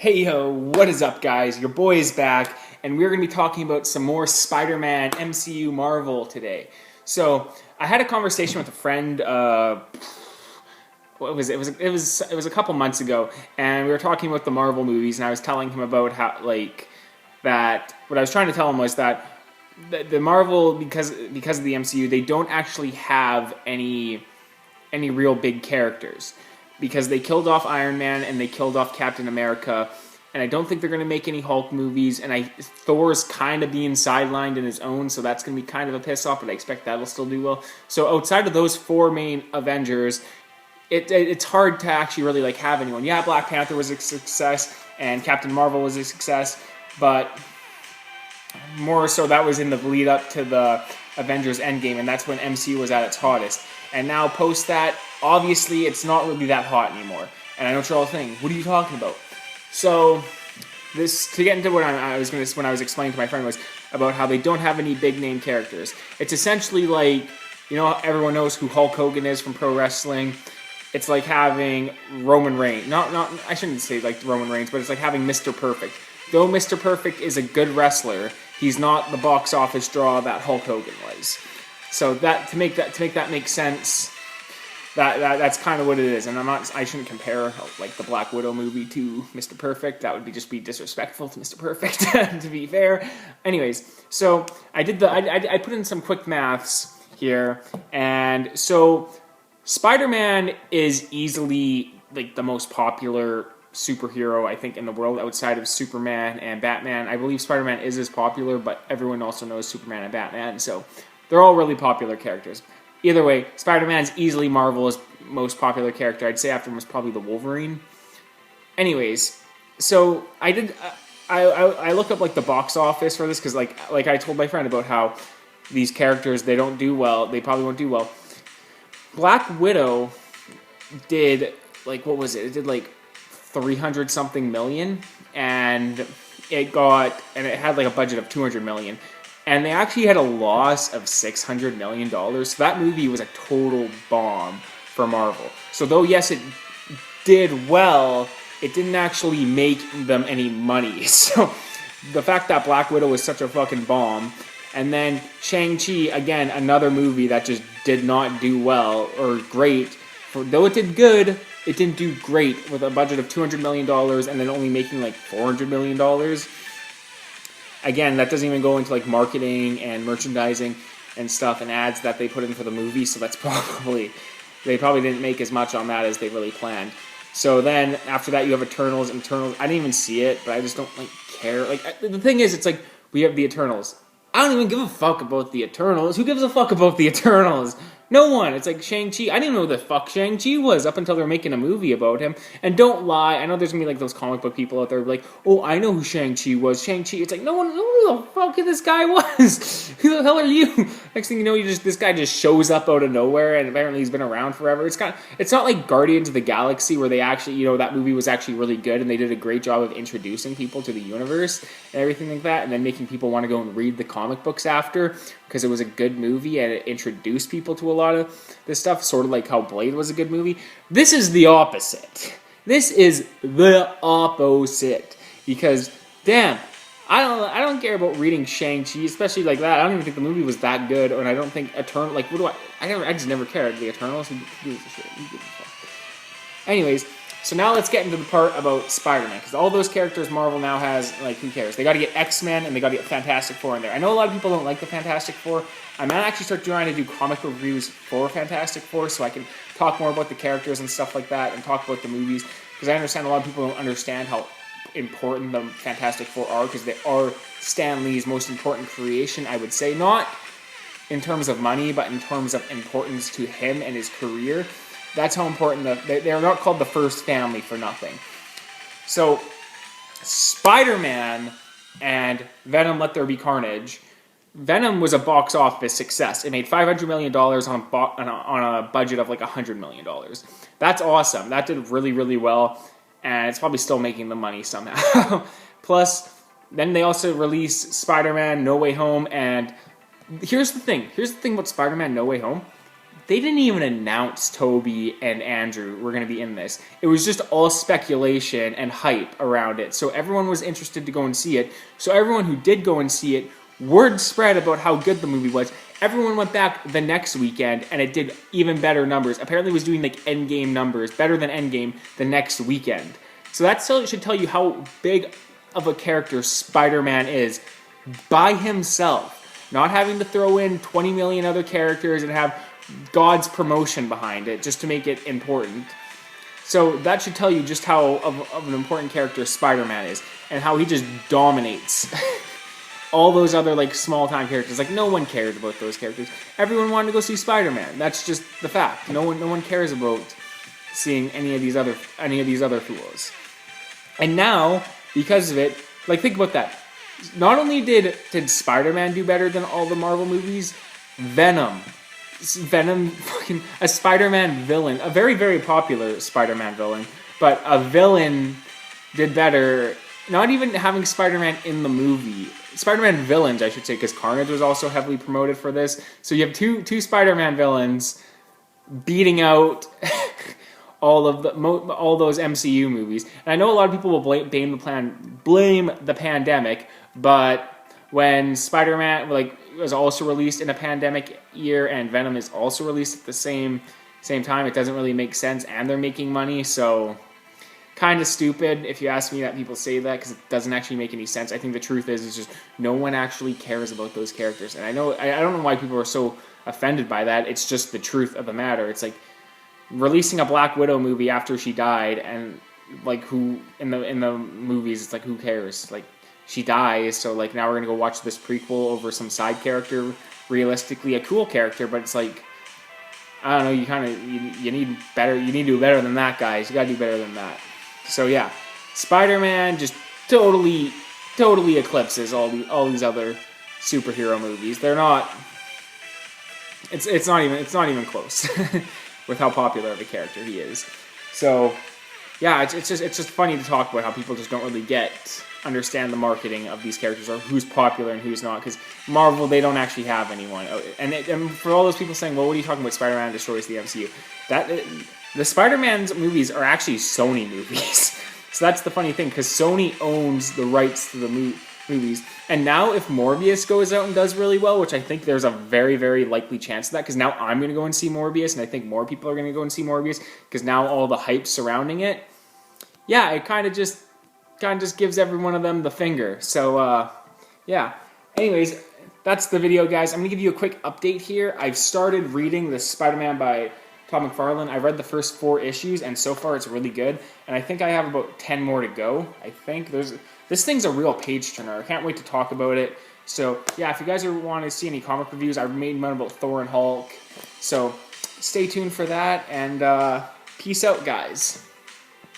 Hey yo, what is up guys? Your boy is back, and we're going to be talking about some more Spider-Man MCU Marvel today. So, I had a conversation with a friend, what was it? It was a couple months ago, and we were talking about the Marvel movies, and I was telling him about how, what I was trying to tell him was that the Marvel, because of the MCU, they don't actually have any real big characters. Because they killed off Iron Man and they killed off Captain America, and I don't think they're going to make any Hulk movies, and Thor's kind of being sidelined in his own, so that's going to be kind of a piss off, but I expect that'll still do well. So outside of those four main Avengers, it's hard to actually really have anyone. Yeah, Black Panther was a success, and Captain Marvel was a success, but more so that was in the lead up to the Avengers Endgame, and that's when MCU was at its hottest. And now post that, obviously it's not really that hot anymore. And I know what you're all thinking, what are you talking about? So to get into what I was explaining to my friend was about how they don't have any big name characters. It's essentially everyone knows who Hulk Hogan is from pro wrestling. It's like having Roman Reigns. Not I shouldn't say Roman Reigns, but it's like having Mr. Perfect. Though Mr. Perfect is a good wrestler, he's not the box office draw that Hulk Hogan was. So to make that make sense, that's kind of what it is. And I shouldn't compare the Black Widow movie to Mr. Perfect. That would just be disrespectful to Mr. Perfect, to be fair. Anyways, so I put in some quick maths here, and so Spider-Man is easily the most popular superhero I think in the world outside of Superman and Batman. I believe Spider-Man is as popular, but everyone also knows Superman and Batman, so they're all really popular characters. Either way, Spider-Man's easily Marvel's most popular character. I'd say after him was probably the Wolverine. Anyways, so I looked up the box office for this because like I told my friend about how these characters, they don't do well. They probably won't do well. Black Widow did what was it? It did 300 something million, and it had a budget of 200 million. And they actually had a loss of $600 million. So that movie was a total bomb for Marvel. So though, yes, it did well, it didn't actually make them any money. So the fact that Black Widow was such a fucking bomb, and then Shang-Chi, again, another movie that just did not do well or great. Though it did good, it didn't do great with a budget of $200 million and then only making $400 million. Again, that doesn't even go into marketing and merchandising and stuff and ads that they put in for the movie, so that's they probably didn't make as much on that as they really planned. So then after that you have Eternals, and Eternals, I didn't even see it, but I just don't care. The thing is, it's we have the Eternals. I don't even give a fuck about the Eternals. Who gives a fuck about the Eternals? No one. It's Shang-Chi. I didn't know who the fuck Shang-Chi was up until they're making a movie about him. And don't lie. I know there's going to be those comic book people out there oh, I know who Shang-Chi was. Shang-Chi. It's no one knows who the fuck this guy was. Who the hell are you? Next thing you know, this guy just shows up out of nowhere, and apparently he's been around forever. It's not like Guardians of the Galaxy where they actually, that movie was actually really good, and they did a great job of introducing people to the universe and everything like that, and then making people want to go and read the comic books after because it was a good movie and it introduced people to a lot of this stuff, sort of like how Blade was a good movie. This is the opposite. This is the opposite. Because, damn, I don't care about reading Shang-Chi, especially that. I don't even think the movie was that good, and I don't think Eternal, I just never cared. The Eternals, who gives a shit? Who gives a fuck? Anyways, so now let's get into the part about Spider-Man, because all those characters Marvel now has, who cares? They got to get X-Men, and they got to get Fantastic Four in there. I know a lot of people don't like the Fantastic Four. I might actually start trying to do comic book reviews for Fantastic Four, so I can talk more about the characters and stuff like that, and talk about the movies, because I understand a lot of people don't understand how important the Fantastic Four are, because they are Stan Lee's most important creation, I would say. Not in terms of money, but in terms of importance to him and his career. That's how important they're not called the first family for nothing. So, Spider-Man and Venom Let There Be Carnage. Venom was a box office success. It made $500 million on a budget of $100 million. That's awesome. That did really, really well, and it's probably still making the money somehow. Plus, then they also released Spider-Man No Way Home, and here's the thing about Spider-Man No Way Home. they didn't even announce Toby and Andrew were going to be in this. It was just all speculation and hype around it. So everyone was interested to go and see it. So everyone who did go and see it, word spread about how good the movie was. Everyone went back the next weekend, and it did even better numbers. Apparently it was doing like Endgame numbers, better than Endgame the next weekend. So that still should tell you how big of a character Spider-Man is by himself. Not having to throw in 20 million other characters and have God's promotion behind it just to make it important. So that should tell you just how of an important character Spider-Man is, and how he just dominates all those other like small-time characters. Like, no one cares about those characters. Everyone wanted to go see Spider-Man. That's just the fact. No one cares about seeing any of these other fools. And now, because of it, like, think about that. Not only did Spider-Man do better than all the Marvel movies, Venom, fucking a Spider-Man villain, a very, very popular Spider-Man villain, but a villain did better. Not even having Spider-Man in the movie. Spider-Man villains, I should say, because Carnage was also heavily promoted for this. So you have two Spider-Man villains beating out all those MCU movies. And I know a lot of people will blame the pandemic, but when Spider-Man was also released in a pandemic year and Venom is also released at the same time, it doesn't really make sense, and they're making money, so kind of stupid if you ask me that people say that, because it doesn't actually make any sense. I think the truth is just no one actually cares about those characters, and I don't know why people are so offended by that. It's just the truth of the matter. It's like releasing a Black Widow movie after she died, and like, who in the movies, it's like, who cares? Like, she dies, so like now we're gonna go watch this prequel over some side character, realistically a cool character, but it's like, I don't know, you need better. You need to do better than that, guys. You gotta do better than that. So yeah, Spider-Man just totally eclipses all these other superhero movies. They're not. It's not even close with how popular of a character he is. So yeah, it's just funny to talk about how people just don't really understand the marketing of these characters, or who's popular and who's not, because Marvel, they don't actually have anyone. And for all those people saying, well, what are you talking about, Spider-Man destroys the MCU? The Spider-Man's movies are actually Sony movies. So that's the funny thing, because Sony owns the rights to the movies. And now if Morbius goes out and does really well, which I think there's a very, very likely chance of that, because now I'm going to go and see Morbius, and I think more people are going to go and see Morbius, because now all the hype surrounding it, yeah, it kind of just gives every one of them the finger. So, yeah. Anyways, that's the video, guys. I'm going to give you a quick update here. I've started reading the Spider-Man by Todd McFarlane. I read the first 4 issues, and so far it's really good. And I think I have about 10 more to go. I think this thing's a real page turner. I can't wait to talk about it. So, yeah, if you guys want to see any comic reviews, I've made one about Thor and Hulk. So, stay tuned for that, and peace out, guys.